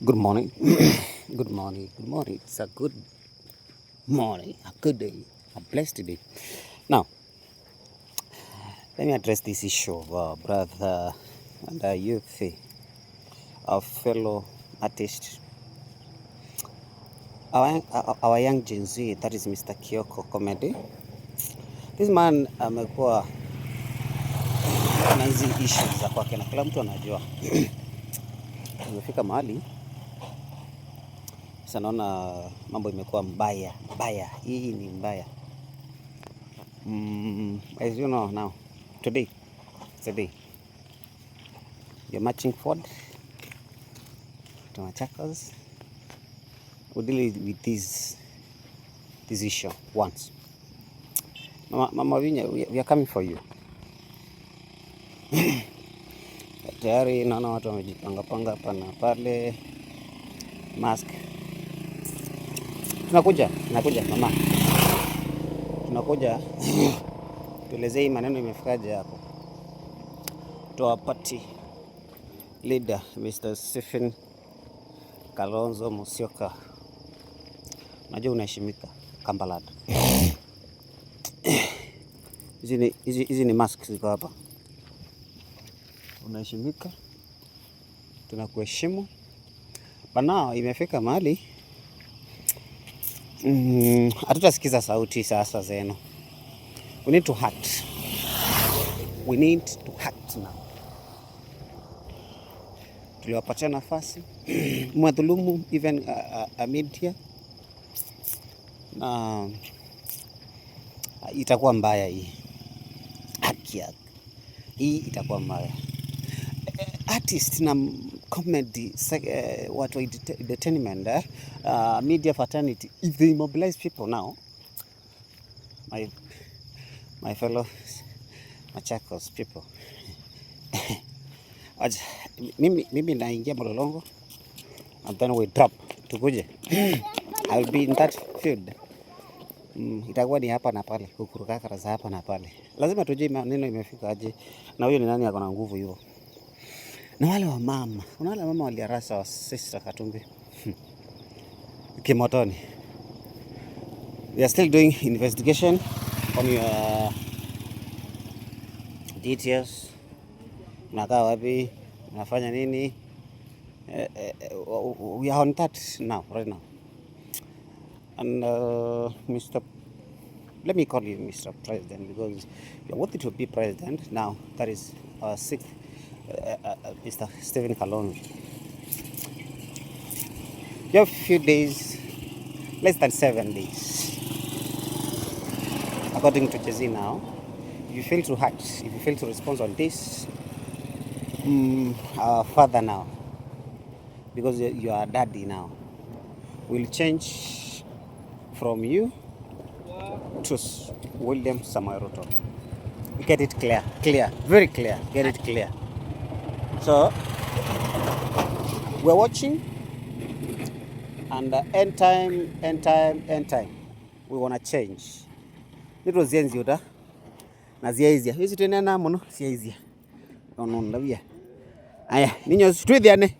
Good morning. Good morning. Good morning. It's a good morning, a good day, a blessed day. Now, let me address this issue of brother and youth, our fellow artist, our young Gen Z, that is Mr. Kioko Comedy. This man amekuwa na hizi issues za kwake na kila mtu anajua. Imefika mahali sasa naona mambo imekuwa mbaya. Hii ni mbaya. As you know now, today you're marching forward to Machakos. We'll deal with this issue once. Mama Vinya, we are coming for you. Tayari naona watu wamejipanga hapa na pale. Mask. Tunakuja mama. Tunakuja. Tuelezee maneno imefikaje hapo. Toa party leader Mr. Stephen Kalonzo Musyoka. Najua unaheshimika Kambalada. Hizi ni masks ziko hapa. Unaheshimika. Tunakuheshimu. Bana imefika mahali hatutasikiza sauti sasa zenu. We need to act now. Tuliwapatia nafasi mwadhulumu even a media na itakuwa mbaya hii. Hii itakuwa mbaya. Artist na comedy, watu wa entertainment, media fraternity, if they mobilize people now, my fellow Machakos people, mimi naingia Mlolongo and then we drop tukuje. I'll be in that field. Itakuwa ni hapa na pale, kukurukakara za hapa na pale. Lazima tujue neno imefika aje na huyo ni nani ako na nguvu hivyo. Na wale wa mama, kuna wale mama waliarasa wa Sister Katumbi Kimotoni. We are still doing investigation on your details. Unakaa wapi? Unafanya nini? We are on that now, right now. And let me call you Mr. President because you are worthy to be president now. That is our sixth. Mr. Stephen Kalonzo. You have a few days, less than 7 days. According to Jay-Z now, if you fail to act, if you fail to respond on this, our father now, because you are daddy now, will change from you to William Samoei Ruto. Get it clear, very clear, get it clear. So, we're watching, and end time, we want to change. It was Zenzi Uda, Naziazia. Is it in a namono? Siazia. No, no, no, yeah. Aya, Ninos, Twidiane.